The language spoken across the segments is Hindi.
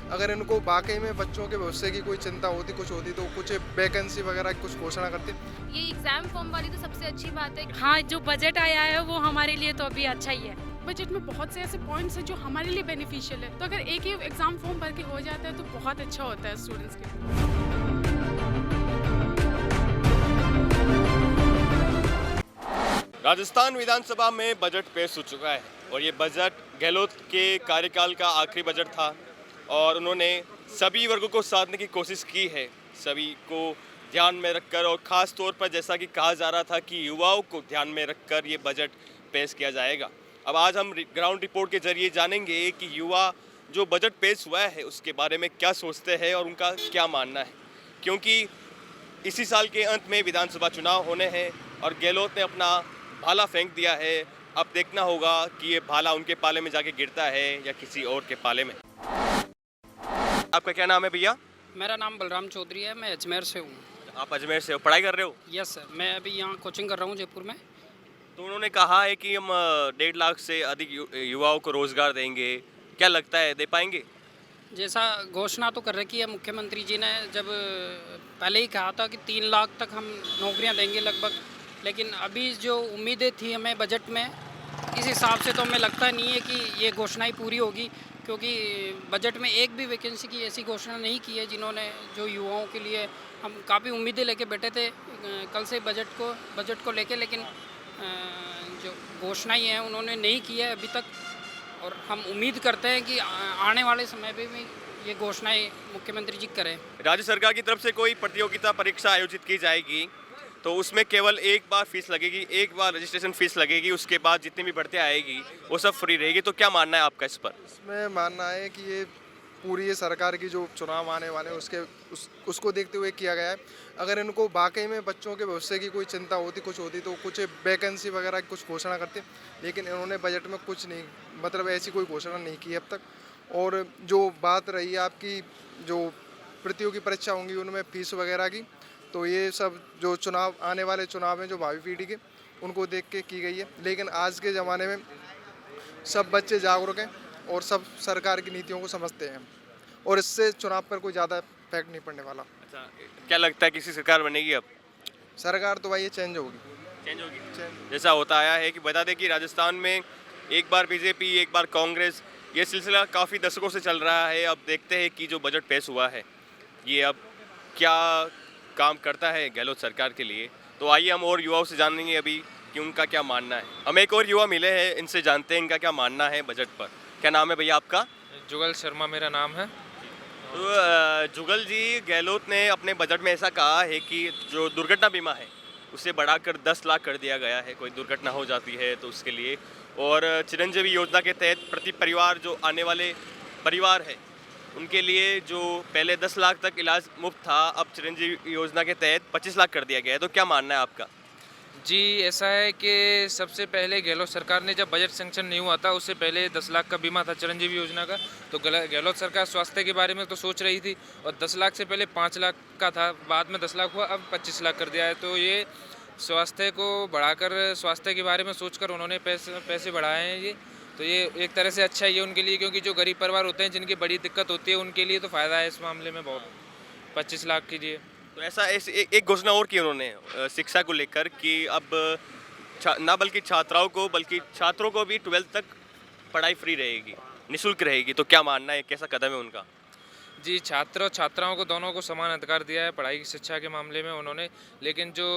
अगर इनको वाक़ई में बच्चों के भविष्य की कोई चिंता होती, कुछ होती तो कुछ वैकेंसी वगैरह की कुछ घोषणा करते। ये एग्जाम फॉर्म वाली तो सबसे अच्छी बात है। हाँ, जो बजट आया है वो हमारे लिए तो अभी अच्छा ही है। बजट में बहुत से ऐसे पॉइंट्स हैं जो हमारे लिए बेनिफिशियल है, तो अगर एक ही एग्जाम फॉर्म भर के हो जाता है तो बहुत अच्छा होता है स्टूडेंट्स के लिए। राजस्थान विधानसभा में बजट पेश हो चुका है और ये बजट गहलोत के कार्यकाल का आखिरी बजट था और उन्होंने सभी वर्गों को साधने की कोशिश की है, सभी को ध्यान में रखकर, और ख़ास तौर पर जैसा कि कहा जा रहा था कि युवाओं को ध्यान में रखकर ये बजट पेश किया जाएगा। अब आज हम ग्राउंड रिपोर्ट के जरिए जानेंगे कि युवा जो बजट पेश हुआ है उसके बारे में क्या सोचते हैं और उनका क्या मानना है, क्योंकि इसी साल के अंत में विधानसभा चुनाव होने हैं और गहलोत ने अपना भाला फेंक दिया है। अब देखना होगा कि ये भाला उनके पाले में जाके गिरता है या किसी और के पाले में। आपका क्या नाम है भैया? मेरा नाम बलराम चौधरी है, मैं अजमेर से हूँ। आप अजमेर से हो, पढ़ाई कर रहे हो? यस सर, मैं अभी यहाँ कोचिंग कर रहा हूँ जयपुर में। तो उन्होंने कहा है कि हम 1.5 लाख से अधिक युवाओं को रोजगार देंगे, क्या लगता है दे पाएंगे? जैसा घोषणा तो कर रखी है मुख्यमंत्री जी ने, जब पहले ही कहा था कि 3 लाख तक हम नौकरियाँ देंगे लगभग, लेकिन अभी जो उम्मीदें थी हमें बजट में, इस हिसाब से तो हमें लगता नहीं है कि ये घोषणा ही पूरी होगी, क्योंकि बजट में एक भी वैकेंसी की ऐसी घोषणा नहीं की है जिन्होंने, जो युवाओं के लिए हम काफ़ी उम्मीदें लेके बैठे थे कल से बजट को लेके, लेकिन जो घोषणाएं हैं उन्होंने नहीं की है अभी तक, और हम उम्मीद करते हैं कि आने वाले समय में भी ये घोषणाएं मुख्यमंत्री जी करें। राज्य सरकार की तरफ से कोई प्रतियोगिता परीक्षा आयोजित की जाएगी तो उसमें केवल एक बार फीस लगेगी, एक बार रजिस्ट्रेशन फीस लगेगी, उसके बाद जितनी भी भर्तियाँ आएगी वो सब फ्री रहेगी। तो क्या मानना है आपका इस पर? इसमें मानना है कि ये पूरी ये सरकार की जो चुनाव आने वाले हैं उसको देखते हुए किया गया है। अगर इनको वाक़ई में बच्चों के भविष्य की कोई चिंता होती, कुछ होती तो कुछ वैकेंसी वगैरह की कुछ घोषणा करते, लेकिन इन्होंने बजट में कुछ नहीं, मतलब ऐसी कोई घोषणा नहीं की अब तक। और जो बात रही है आपकी, जो प्रतियोगी परीक्षा होंगी उनमें फीस वगैरह की, तो ये सब जो चुनाव आने वाले चुनाव हैं जो भावी पीढ़ी के, उनको देख के की गई है। लेकिन आज के ज़माने में सब बच्चे जागरूक हैं और सब सरकार की नीतियों को समझते हैं, और इससे चुनाव पर कोई ज़्यादा इफेक्ट नहीं पड़ने वाला। अच्छा, क्या लगता है किसी सरकार बनेगी अब? सरकार तो भाई ये चेंज होगी। चेंज होगी? जैसा होता आया है कि बता दें कि राजस्थान में एक बार बीजेपी, एक बार कांग्रेस, ये सिलसिला काफ़ी दशकों से चल रहा है। अब देखते हैं कि जो बजट पेश हुआ है ये अब क्या काम करता है गहलोत सरकार के लिए। तो आइए हम और युवाओं से जानेंगे अभी कि उनका क्या मानना है। हम एक और युवा मिले हैं, इनसे जानते हैं इनका क्या मानना है बजट पर। क्या नाम है भैया आपका? जुगल शर्मा मेरा नाम है। तो जुगल जी, गहलोत ने अपने बजट में ऐसा कहा है कि जो दुर्घटना बीमा है उसे बढ़ाकर 10 लाख कर दिया गया है, कोई दुर्घटना हो जाती है तो उसके लिए। और चिरंजीवी योजना के तहत प्रति परिवार, जो आने वाले परिवार है उनके लिए जो पहले 10 लाख तक इलाज मुफ्त था, अब चिरंजीवी योजना के तहत 25 लाख कर दिया गया है। तो क्या मानना है आपका? जी, ऐसा है कि सबसे पहले गहलोत सरकार ने जब बजट सेंक्शन नहीं हुआ था उससे पहले 10 लाख का बीमा था चिरंजीवी योजना का, तो गहलोत सरकार स्वास्थ्य के बारे में तो सोच रही थी, और 10 लाख से पहले 5 लाख का था, बाद में 10 लाख हुआ, अब 25 लाख कर दिया है। तो ये स्वास्थ्य को बढ़ाकर, स्वास्थ्य के बारे में सोचकर उन्होंने पैसे बढ़ाए हैं ये। तो ये एक तरह से अच्छा ही है उनके लिए, क्योंकि जो गरीब परिवार होते हैं जिनकी बड़ी दिक्कत होती है उनके लिए तो फ़ायदा है इस मामले में बहुत। 25 लाख कीजिए। तो ऐसा एक घोषणा और की उन्होंने शिक्षा को लेकर कि अब ना बल्कि छात्राओं को बल्कि छात्रों को भी 12th तक पढ़ाई फ्री रहेगी, निःशुल्क रहेगी। तो क्या मानना है, कैसा कदम है उनका? जी, छात्र और छात्राओं को दोनों को समान अधिकार दिया है पढ़ाई की शिक्षा के मामले में उन्होंने, लेकिन जो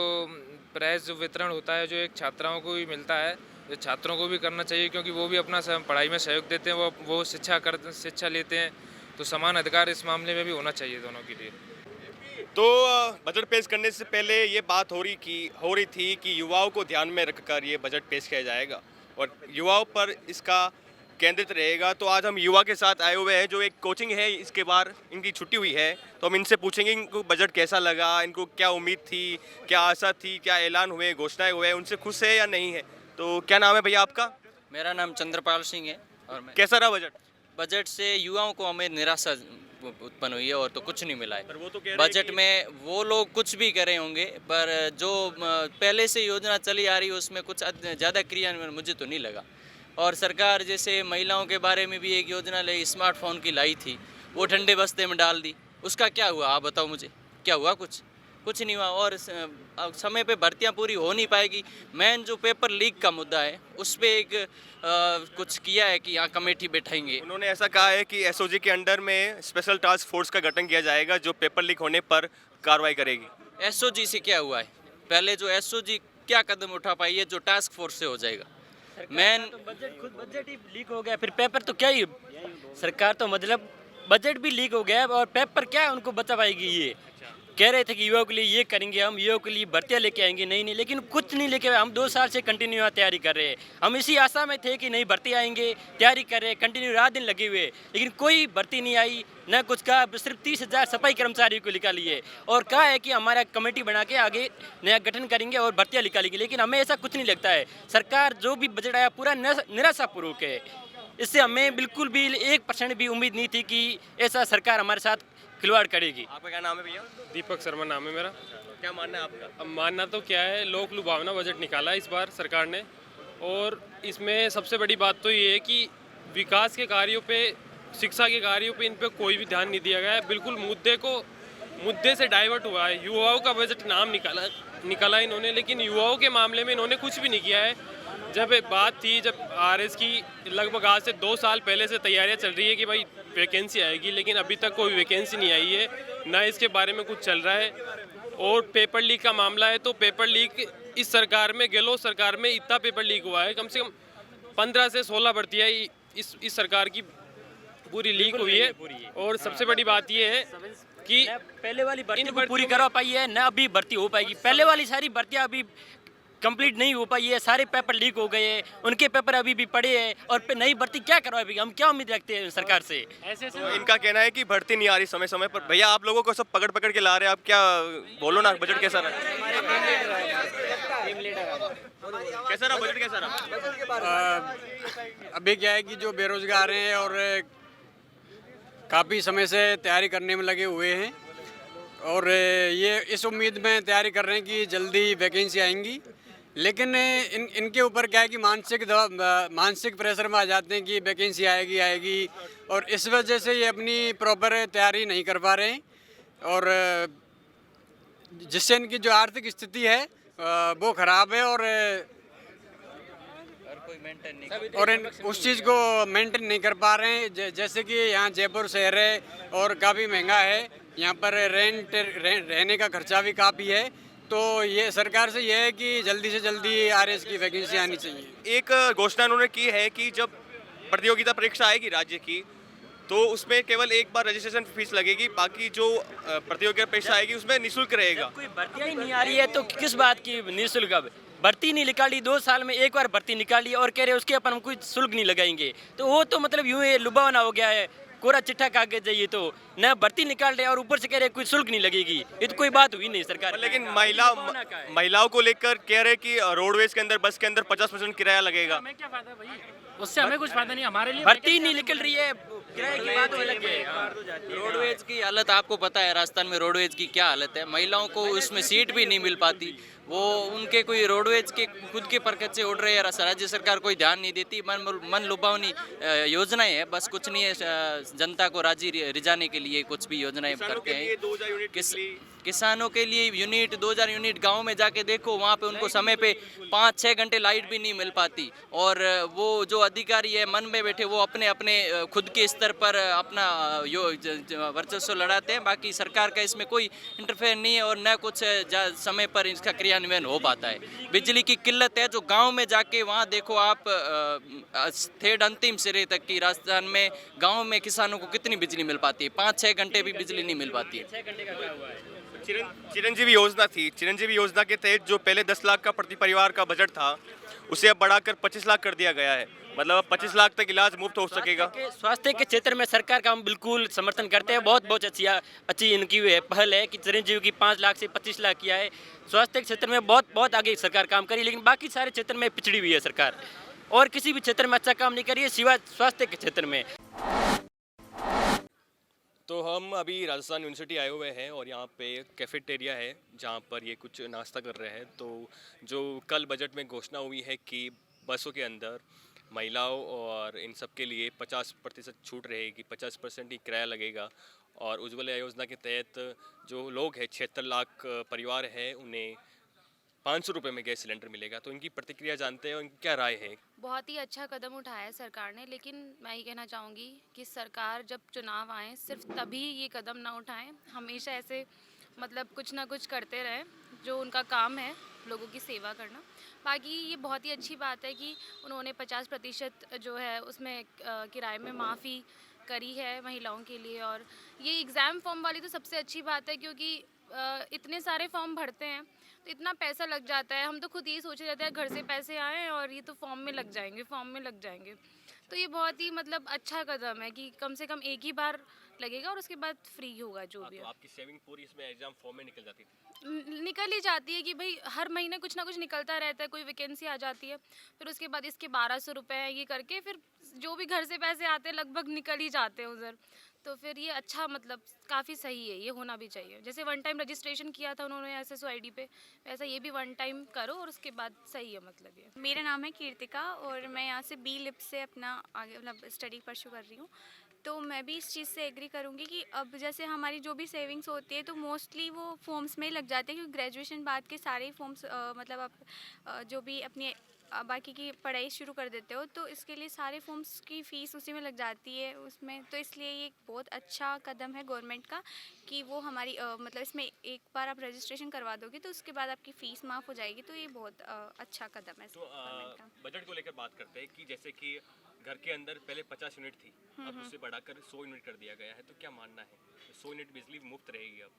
प्राइज वितरण होता है जो एक छात्राओं को भी मिलता है, जो छात्रों को भी करना चाहिए, क्योंकि वो भी अपना पढ़ाई में सहयोग देते हैं, वो शिक्षा लेते हैं, तो समान अधिकार इस मामले में भी होना चाहिए दोनों के लिए। तो बजट पेश करने से पहले ये बात हो रही थी कि युवाओं को ध्यान में रखकर ये बजट पेश किया जाएगा और युवाओं पर इसका केंद्रित रहेगा। तो आज हम युवा के साथ आए हुए हैं जो एक कोचिंग है, इसके बाहर इनकी छुट्टी हुई है, तो हम इनसे पूछेंगे इनको बजट कैसा लगा, इनको क्या उम्मीद थी, क्या आशा थी, क्या ऐलान हुए, घोषणाएं हुए, उनसे खुश है या नहीं है। तो क्या नाम है भैया आपका? मेरा नाम चंद्रपाल सिंह है। और मैं कैसा रहा बजट? बजट से युवाओं को हमें निराशा उत्पन्न हुई है और तो कुछ नहीं मिला है। पर वो तो कह रहे हैं बजट कि में वो लोग कुछ भी करे होंगे, पर जो पहले से योजना चली आ रही है उसमें कुछ ज़्यादा क्रियान्वयन मुझे तो नहीं लगा। और सरकार जैसे महिलाओं के बारे में भी एक योजना लाई, स्मार्टफोन की लाई थी, वो ठंडे बस्ते में डाल दी, उसका क्या हुआ आप बताओ मुझे, क्या हुआ? कुछ नहीं हुआ। और अब समय पे भर्तियां पूरी हो नहीं पाएगी। मेन जो पेपर लीक का मुद्दा है उस पर एक कुछ किया है कि यहाँ कमेटी बैठाएंगे। उन्होंने ऐसा कहा है कि एसओजी के अंडर में स्पेशल टास्क फोर्स का गठन किया जाएगा जो पेपर लीक होने पर कार्रवाई करेगी। एसओजी से क्या हुआ है? पहले जो एसओजी क्या कदम उठा पाई है जो टास्क फोर्स से हो जाएगा? मेन बजट ही लीक हो गया, फिर पेपर तो क्या ही, सरकार तो मतलब बजट भी लीक हो गया और पेपर क्या उनको बचा पाएगी। ये कह रहे थे कि युवाओं के लिए ये करेंगे, हम युवाओं के लिए भर्तियाँ लेके आएंगे, नहीं, लेकिन कुछ नहीं लेके आए। हम 2 साल से कंटिन्यू यहाँ तैयारी कर रहे हैं, हम इसी आशा में थे कि नहीं भर्ती आएंगे, तैयारी कर रहे हैं, कंटिन्यू रात दिन लगे हुए, लेकिन कोई भर्ती नहीं आई, न कुछ कहा। सिर्फ 30,000 सफाई कर्मचारियों को निकाली है और कहा है कि हमारा कमेटी बना के आगे नया गठन करेंगे और भर्तियाँ निकालेंगे, लेकिन हमें ऐसा कुछ नहीं लगता है। सरकार जो भी बजट आया पूरा निराशापूर्वक है। इससे हमें बिल्कुल भी 1% भी उम्मीद नहीं थी कि ऐसा सरकार हमारे साथ खिलवाड़ करेगी। आपका क्या नाम है भैया? दीपक शर्मा नाम है मेरा। क्या मानना है आपका? अब मानना तो क्या है, लोक लुभावना बजट निकाला इस बार सरकार ने, और इसमें सबसे बड़ी बात तो ये है कि विकास के कार्यों पे, शिक्षा के कार्यों पे इन पे कोई भी ध्यान नहीं दिया गया है। बिल्कुल मुद्दे से डाइवर्ट हुआ है। युवाओं का बजट नाम निकाला इन्होंने, लेकिन युवाओं के मामले में इन्होंने कुछ भी नहीं किया है। जब बात थी, जब आरएस की लगभग आज से 2 साल पहले से तैयारियां चल रही है कि भाई वैकेंसी आएगी, लेकिन अभी तक कोई वैकेंसी नहीं आई है, ना इसके बारे में कुछ चल रहा है। और पेपर लीक का मामला है तो पेपर लीक इस सरकार में, गहलोत सरकार में इतना पेपर लीक हुआ है, कम से कम 15 से 16 भर्तियाँ इस सरकार की पूरी लीक हुई है। और सबसे बड़ी बात ये है कि पहले वाली भर्ती पूरी करवा पाई है, न अभी भर्ती हो पाएगी। पहले वाली सारी भर्तियाँ अभी कंप्लीट नहीं हो पाई है, सारे पेपर लीक हो गए हैं, उनके पेपर अभी भी पड़े हैं और नई भर्ती क्या करवाएगी? हम क्या उम्मीद रखते हैं सरकार से? तो इनका कहना है कि भर्ती नहीं आ रही समय समय पर। भैया आप लोगों को सब पकड़ के ला रहे हैं, आप क्या बोलो ना, बजट कैसा रहा? कैसा रहा बजट, कैसा रहा? अभी क्या है कि जो बेरोजगार हैं और काफ़ी समय से तैयारी करने में लगे हुए हैं और ये इस उम्मीद में तैयारी कर रहे हैं कि जल्दी वैकेंसी आएंगी, लेकिन इनके ऊपर क्या है कि मानसिक प्रेशर में आ जाते हैं कि वैकेंसी आएगी और इस वजह से ये अपनी प्रॉपर तैयारी नहीं कर पा रहे हैं और जिससे इनकी जो आर्थिक स्थिति है वो ख़राब है और उस चीज़ को मेंटेन नहीं कर पा रहे हैं। जैसे कि यहाँ जयपुर शहर है और काफ़ी महंगा है, यहाँ पर रहने का खर्चा भी काफ़ी है, तो ये सरकार से ये है कि जल्दी से जल्दी आरएस की वैकेंसी आनी चाहिए। एक घोषणा उन्होंने की है कि जब प्रतियोगिता परीक्षा आएगी राज्य की तो उसमें केवल एक बार रजिस्ट्रेशन फीस लगेगी, बाकी जो प्रतियोगिता परीक्षा आएगी उसमें निःशुल्क रहेगा। कोई भर्तियाँ ही नहीं आ रही है तो किस बात की निःशुल्क? अब भर्ती नहीं निकाली, 2 साल में एक बार भर्ती निकाली और कह रहे उसके अपन हम कोई शुल्क नहीं लगाएंगे, तो वो तो मतलब यूँ लुभावना हो गया है, कोरा चिट्ठा कागज है ये। तो न भर्ती निकाल रहे और ऊपर से कह रहे कोई शुल्क नहीं लगेगी, ये तो कोई बात हुई नहीं सरकार। लेकिन महिलाओं को लेकर कह रहे कि रोडवेज के अंदर, बस के अंदर 50% किराया लगेगा। हमें क्या फायदा भाई, उससे हमें कुछ फायदा नहीं, हमारे लिए भर्ती नहीं निकल रही है, किराए की बात अलग है। रोडवेज की हालत आपको पता है, राजस्थान में रोडवेज की क्या हालत है। महिलाओं को उसमें सीट भी नहीं मिल पाती, वो उनके कोई रोडवेज के खुद के परखच से उड़ रहे हैं, राज्य सरकार कोई ध्यान नहीं देती। मन लुभावनी योजनाएं है, बस कुछ नहीं है। जनता को राजी रिझाने के लिए कुछ भी योजनाएं करते हैं। किसानों के लिए यूनिट 2000 यूनिट गांव में जाके देखो, वहाँ पे उनको समय पे 5-6 घंटे लाइट भी नहीं मिल पाती और वो जो अधिकारी है मन में बैठे वो अपने खुद के स्तर पर अपना वर्चस्व लड़ाते हैं। बाकी सरकार का इसमें कोई इंटरफेयर नहीं है और न कुछ समय पर इसका क्रियान्वयन हो पाता है। बिजली की किल्लत है, जो गाँव में जाके वहाँ देखो आप, थेड अंतिम सिरे तक की राजस्थान में गाँव में किसानों को कितनी बिजली मिल पाती है? 5-6 घंटे भी बिजली नहीं मिल पाती है। चिरंजीवी योजना थी, चिरंजीवी योजना के तहत जो पहले 10 लाख का प्रति परिवार का बजट था उसे अब बढ़ाकर 25 लाख कर दिया गया है। मतलब अब 25 लाख तक इलाज मुफ्त हो सकेगा। स्वास्थ्य के क्षेत्र में सरकार का हम बिल्कुल समर्थन करते हैं। बहुत अच्छी इनकी पहल है कि चिरंजीवी की 5 लाख से 25 लाख किया है। स्वास्थ्य के क्षेत्र में बहुत आगे सरकार काम करी, लेकिन बाकी सारे क्षेत्र में पिछड़ी हुई है सरकार और किसी भी क्षेत्र में अच्छा काम नहीं करी है सिवाय स्वास्थ्य के क्षेत्र में। तो हम अभी राजस्थान यूनिवर्सिटी आए हुए हैं और यहाँ पे कैफेटेरिया है जहाँ पर ये कुछ नाश्ता कर रहे हैं। तो जो कल बजट में घोषणा हुई है कि बसों के अंदर महिलाओं और इन सब के लिए 50% छूट रहेगी, 50% ही किराया लगेगा। और उज्ज्वला योजना के तहत जो लोग हैं 76 लाख परिवार है उन्हें 500 रुपये में गैस सिलेंडर मिलेगा। तो इनकी प्रतिक्रिया जानते हैं और इनकी क्या राय है। बहुत ही अच्छा कदम उठाया है सरकार ने, लेकिन मैं ये कहना चाहूँगी कि सरकार जब चुनाव आए सिर्फ तभी ये कदम ना उठाएं, हमेशा ऐसे मतलब कुछ ना कुछ करते रहें जो उनका काम है, लोगों की सेवा करना। बाकी ये बहुत ही अच्छी बात है कि उन्होंने 50% जो है उसमें किराए में माफ़ी करी है महिलाओं के लिए। और ये एग्ज़ाम फॉर्म वाली तो सबसे अच्छी बात है, क्योंकि इतने सारे फॉर्म भरते हैं तो इतना पैसा लग जाता है। हम तो खुद यही सोचे रहते हैं घर से पैसे आए और ये तो फॉर्म में लग जाएंगे। तो ये बहुत ही मतलब अच्छा कदम है कि कम से कम एक ही बार लगेगा और उसके बाद फ्री होगा जो भी तो है। आपकी सेविंग पूरी इसमें एग्जाम फॉर्म में निकल जाती थी। निकल ही जाती है कि भाई हर महीने कुछ ना कुछ निकलता रहता है, कोई वैकेंसी आ जाती है, फिर उसके बाद इसके 1200 रुपये हैं, ये करके फिर जो भी घर से पैसे आते हैं लगभग निकल ही जाते हैं उधर। तो फिर ये अच्छा मतलब काफ़ी सही है, ये होना भी चाहिए। जैसे वन टाइम रजिस्ट्रेशन किया था उन्होंने SSO-ID पे, वैसा ये भी वन टाइम करो और उसके बाद सही है मतलब ये। मेरा नाम है कीर्तिका और मैं यहाँ से B.Lib से अपना आगे मतलब स्टडी परस्यू कर रही हूँ। तो मैं भी इस चीज़ से एग्री करूँगी कि अब जैसे हमारी जो भी सेविंग्स होती है तो मोस्टली वो फॉर्म्स में ही लग जाते हैं, क्योंकि ग्रेजुएशन बाद के सारे ही फॉर्म्स मतलब आप जो भी अपनी बाकी की पढ़ाई शुरू कर देते हो तो इसके लिए सारे फॉर्म्स की फ़ीस उसी में लग जाती है उसमें। तो इसलिए ये एक बहुत अच्छा कदम है गवर्नमेंट का कि वो हमारी मतलब इसमें एक बार आप रजिस्ट्रेशन करवा दोगे तो उसके बाद आपकी फ़ीस माफ़ हो जाएगी। तो ये बहुत अच्छा कदम है तो गवर्नमेंट का। बजट को लेकर बात करते हैं कि जैसे कि घर के अंदर पहले 50 यूनिट थी, अब उससे बढ़ाकर 100 यूनिट कर दिया गया है। तो क्या मानना है, 100 यूनिट बिजली मुफ्त रहेगी अब?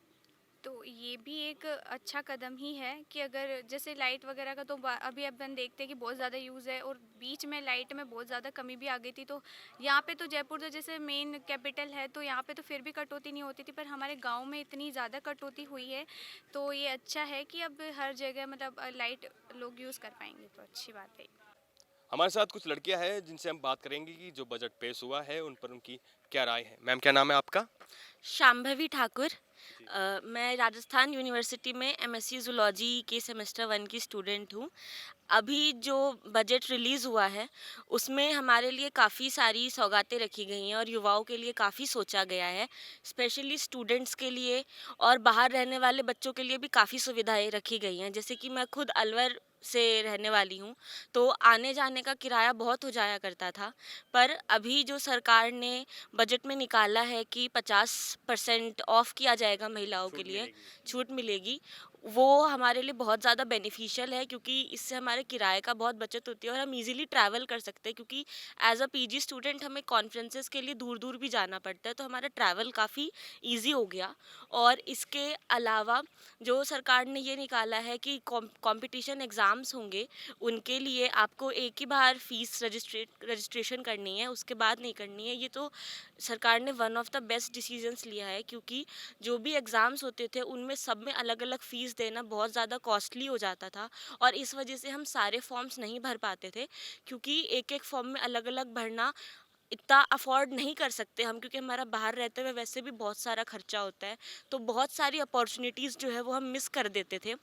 तो ये भी एक अच्छा कदम ही है कि अगर जैसे लाइट वगैरह का तो अभी अपन देखते हैं कि बहुत ज़्यादा यूज़ है और बीच में लाइट में बहुत ज़्यादा कमी भी आ गई थी। तो यहाँ पे तो जयपुर तो जैसे मेन कैपिटल है तो यहाँ पे तो फिर भी कटौती नहीं होती थी, पर हमारे गांव में इतनी ज़्यादा कटौती हुई है। तो ये अच्छा है कि अब हर जगह मतलब लाइट लोग यूज़ कर पाएंगे, तो अच्छी बात है। हमारे साथ कुछ लड़कियां हैं जिनसे हम बात करेंगे कि जो बजट पेश हुआ है उन पर उनकी क्या राय है। मैम क्या नाम है आपका? शाम्भवी ठाकुर। मैं राजस्थान यूनिवर्सिटी में MSc जूलॉजी के सेमेस्टर 1 की स्टूडेंट हूँ। अभी जो बजट रिलीज़ हुआ है उसमें हमारे लिए काफ़ी सारी सौगातें रखी गई हैं और युवाओं के लिए काफ़ी सोचा गया है, स्पेशली स्टूडेंट्स के लिए और बाहर रहने वाले बच्चों के लिए भी काफ़ी सुविधाएं रखी गई हैं। जैसे कि मैं खुद अलवर से रहने वाली हूँ तो आने जाने का किराया बहुत हो जाया करता था, पर अभी जो सरकार ने बजट में निकाला है कि 50% ऑफ किया जाएगा महिलाओं के लिए, छूट मिलेगी, वो हमारे लिए बहुत ज़्यादा बेनिफिशियल है क्योंकि इससे हमारे किराए का बहुत बचत होती है और हम इजीली ट्रैवल कर सकते हैं। क्योंकि एज अ PG स्टूडेंट हमें कॉन्फ्रेंसेस के लिए दूर दूर भी जाना पड़ता है, तो हमारा ट्रैवल काफ़ी इजी हो गया। और इसके अलावा जो सरकार ने ये निकाला है कि कंपटीशन एग्ज़ाम्स होंगे उनके लिए आपको एक ही बार फीस रजिस्ट्रेशन करनी है, उसके बाद नहीं करनी है। ये तो सरकार ने one of the best decisions लिया है, क्योंकि जो भी एग्ज़ाम्स होते थे उनमें सब में अलग अलग फ़ीस देना बहुत ज़्यादा कॉस्टली हो जाता था और इस वजह से हम सारे फॉर्म्स नहीं भर पाते थे, क्योंकि एक एक फॉर्म में अलग अलग भरना इतना अफोर्ड नहीं कर सकते हम, क्योंकि हमारा बाहर रहते हुए वैसे भी बहुत सारा खर्चा होता है। तो बहुत सारी अपॉर्चुनिटीज़ जो है वो हम मिस कर देते थे,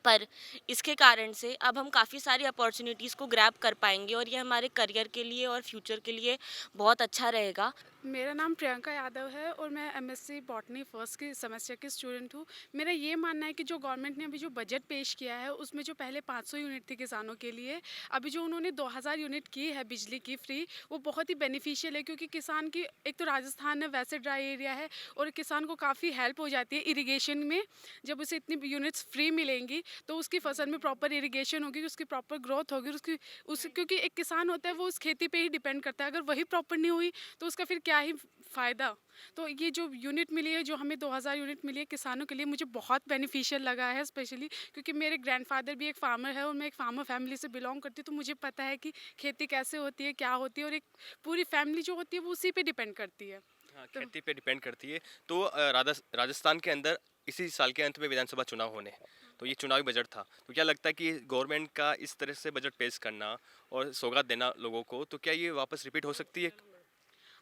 पर इसके कारण से अब हम काफ़ी सारी अपॉर्चुनिटीज़ को ग्रैब कर पाएंगे और ये हमारे करियर के लिए और फ्यूचर के लिए बहुत अच्छा रहेगा। मेरा नाम प्रियंका यादव है और मैं MSc बॉटनी फर्स्ट की सेमेस्टर की स्टूडेंट हूँ। मेरा ये मानना है कि जो गवर्नमेंट ने अभी जो बजट पेश किया है उसमें जो पहले 500 यूनिट थी किसानों के लिए, अभी जो उन्होंने 2000 यूनिट की है बिजली की फ्री, वो बहुत ही बेनिफिशियल है। क्योंकि किसान की एक तो राजस्थान है वैसे ड्राई एरिया है और किसान को काफ़ी हेल्प हो जाती है इरीगेशन में। जब उसे इतनी यूनिट्स फ्री मिलेंगी तो उसकी फसल में प्रॉपर इरीगेशन होगी, उसकी प्रॉपर ग्रोथ होगी, क्योंकि एक किसान होता है वो उस खेती पे ही डिपेंड करता है। अगर वही प्रॉपर नहीं हुई तो उसका फिर क्या ही फ़ायदा। तो ये जो यूनिट मिली है, जो हमें 2000 यूनिट मिली है किसानों के लिए, मुझे बहुत बेनिफिशियल लगा है, स्पेशली क्योंकि मेरे ग्रैंडफादर भी एक फार्मर है और मैं एक फार्मर फैमिली से बिलोंग करती हूँ। तो मुझे पता है कि खेती कैसे होती है, क्या होती है, और एक पूरी फैमिली जो होती है वो उसी पे डिपेंड करती है। हाँ, खेती पे डिपेंड करती है। तो राजस्थान के अंदर इसी साल के अंत में विधानसभा चुनाव होने हैं, तो ये चुनावी बजट था। तो क्या लगता है कि गवर्नमेंट का इस तरह से बजट पेश करना और सौगात देना लोगों को, तो क्या ये वापस रिपीट हो सकती है?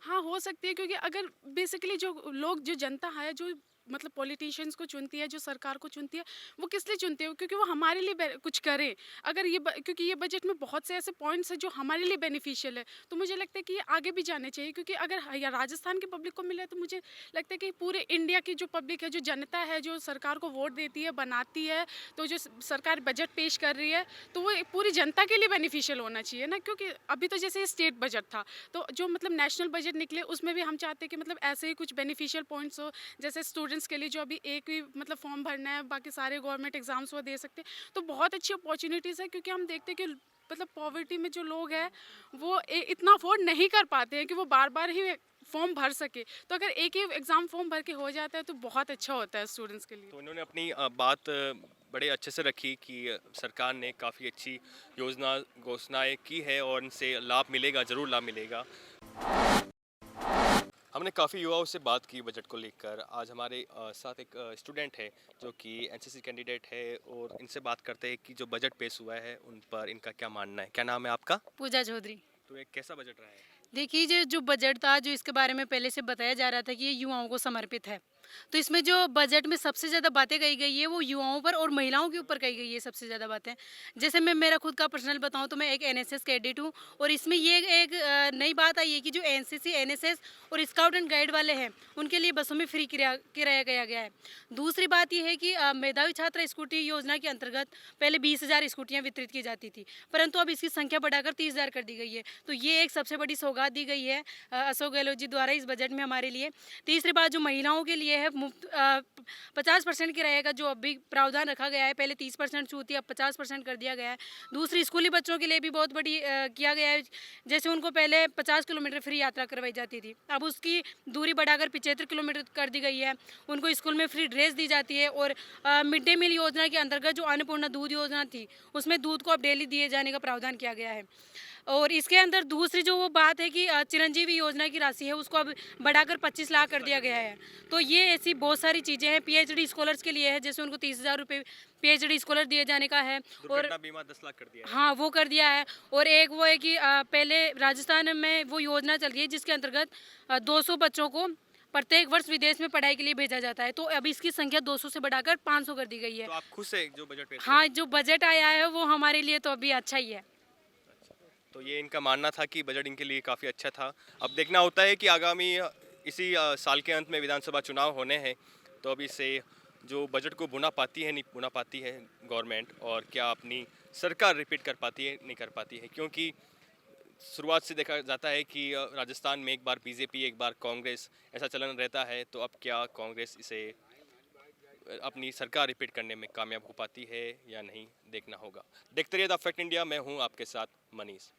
हाँ, हो सकती है, क्योंकि अगर बेसिकली जो लोग, जो जनता है, जो मतलब पॉलिटिशियंस को चुनती है, जो सरकार को चुनती है, वो किस लिए चुनती है? क्योंकि वो हमारे लिए कुछ करें। अगर क्योंकि ये बजट में बहुत से ऐसे पॉइंट्स हैं जो हमारे लिए बेनिफिशियल है, तो मुझे लगता है कि ये आगे भी जाने चाहिए। क्योंकि अगर या राजस्थान की पब्लिक को मिला है, तो मुझे लगता है कि पूरे इंडिया की जो पब्लिक है, जो जनता है, जो सरकार को वोट देती है, बनाती है, तो जो सरकार बजट पेश कर रही है, तो वो पूरी जनता के लिए बेनिफिशियल होना चाहिए ना। क्योंकि अभी तो जैसे स्टेट बजट था, तो जो मतलब नेशनल बजट निकले, उसमें भी हम चाहते हैं कि मतलब ऐसे ही कुछ बेनिफिशियल पॉइंट्स हो। जैसे स्टूडेंट्स के लिए जो अभी एक ही मतलब फॉर्म भरना है, बाकी सारे गवर्नमेंट एग्जाम्स वो दे सकते हैं, तो बहुत अच्छी अपॉर्चुनिटीज़ है। क्योंकि हम देखते हैं कि मतलब पॉवर्टी में जो लोग हैं, वो इतना अफोर्ड नहीं कर पाते हैं कि वो बार बार ही फॉर्म भर सके। तो अगर एक ही एग्ज़ाम फॉर्म भर के हो जाता है, तो बहुत अच्छा होता है स्टूडेंट्स के लिए। तो इन्होंने अपनी बात बड़े अच्छे से रखी कि सरकार ने काफ़ी अच्छी योजना घोषणाएं की है और इनसे लाभ मिलेगा, ज़रूर लाभ मिलेगा। हमने काफ़ी युवाओं से बात की बजट को लेकर। आज हमारे साथ एक स्टूडेंट है जो कि एनसीसी कैंडिडेट है, और इनसे बात करते हैं कि जो बजट पेश हुआ है उन पर इनका क्या मानना है। क्या नाम है आपका? पूजा चौधरी। तो ये कैसा बजट रहा है? देखिए, जो बजट था, जो इसके बारे में पहले से बताया जा रहा था कि ये युवाओं को समर्पित है, तो इसमें जो बजट में सबसे ज़्यादा बातें कही गई है वो युवाओं पर और महिलाओं के ऊपर कही गई है सबसे ज़्यादा बातें। जैसे मैं मेरा खुद का पर्सनल बताऊं तो मैं एक एनएसएस कैडेट हूं, और इसमें ये एक नई बात आई है कि जो एनसीसी, एनएसएस और स्काउट एंड गाइड वाले हैं, उनके लिए बसों में फ्री किराया गया गया है। दूसरी बात यह है कि मेधावी छात्र स्कूटी योजना के अंतर्गत पहले 20,000 स्कूटियाँ वितरित की जाती थी, परंतु अब इसकी संख्या बढ़ाकर 30,000 कर दी गई है। तो ये एक सबसे बड़ी सौगात दी गई है अशोक गहलोत जी द्वारा इस बजट में हमारे लिए। तीसरी बात जो महिलाओं के लिए है, मुफ्त 50% किराए का जो अभी प्रावधान रखा गया है, पहले 30% छूट थी, अब 50% कर दिया गया है। दूसरी स्कूली बच्चों के लिए भी बहुत बड़ी किया गया है। जैसे उनको पहले 50 किलोमीटर फ्री यात्रा करवाई जाती थी, अब उसकी दूरी बढ़ाकर 75 किलोमीटर कर दी गई है। उनको स्कूल में फ्री ड्रेस दी जाती है, और मिड डे मील योजना के अंतर्गत जो अन्नपूर्णा दूध योजना थी, उसमें दूध को अब डेली दिए जाने का प्रावधान किया गया है। और इसके अंदर दूसरी जो वो बात है कि चिरंजीवी योजना की राशि है, उसको अब बढ़ाकर 25 लाख कर दिया गया है। तो ये ऐसी बहुत सारी चीज़ें हैं। पीएचडी स्कॉलर्स के लिए है, जैसे उनको 30,000 रुपये पीएचडी स्कॉलर दिए जाने का है, और बीमा 10 लाख कर दिया है। हाँ, वो कर दिया है। और एक वो है कि पहले राजस्थान में वो योजना चल रही है जिसके अंतर्गत 200 बच्चों को प्रत्येक वर्ष विदेश में पढ़ाई के लिए भेजा जाता है, तो अभी इसकी संख्या 200 से बढ़ाकर 500 कर दी गई है। तो आप खुश हैं जो बजट पेश हुआ? हाँ, जो बजट आया है वो हमारे लिए तो अभी अच्छा ही है। तो ये इनका मानना था कि बजट इनके लिए काफ़ी अच्छा था। अब देखना होता है कि आगामी इसी साल के अंत में विधानसभा चुनाव होने हैं, तो अब इससे जो बजट को बुना पाती है, नहीं बुना पाती है गवर्नमेंट, और क्या अपनी सरकार रिपीट कर पाती है, नहीं कर पाती है। क्योंकि शुरुआत से देखा जाता है कि राजस्थान में एक बार बीजेपी, एक बार कांग्रेस, ऐसा चलन रहता है। तो अब क्या कांग्रेस इसे अपनी सरकार रिपीट करने में कामयाब हो पाती है या नहीं, देखना होगा। देखते रहिए द फैक्ट इंडिया, मैं हूँ आपके साथ मनीष।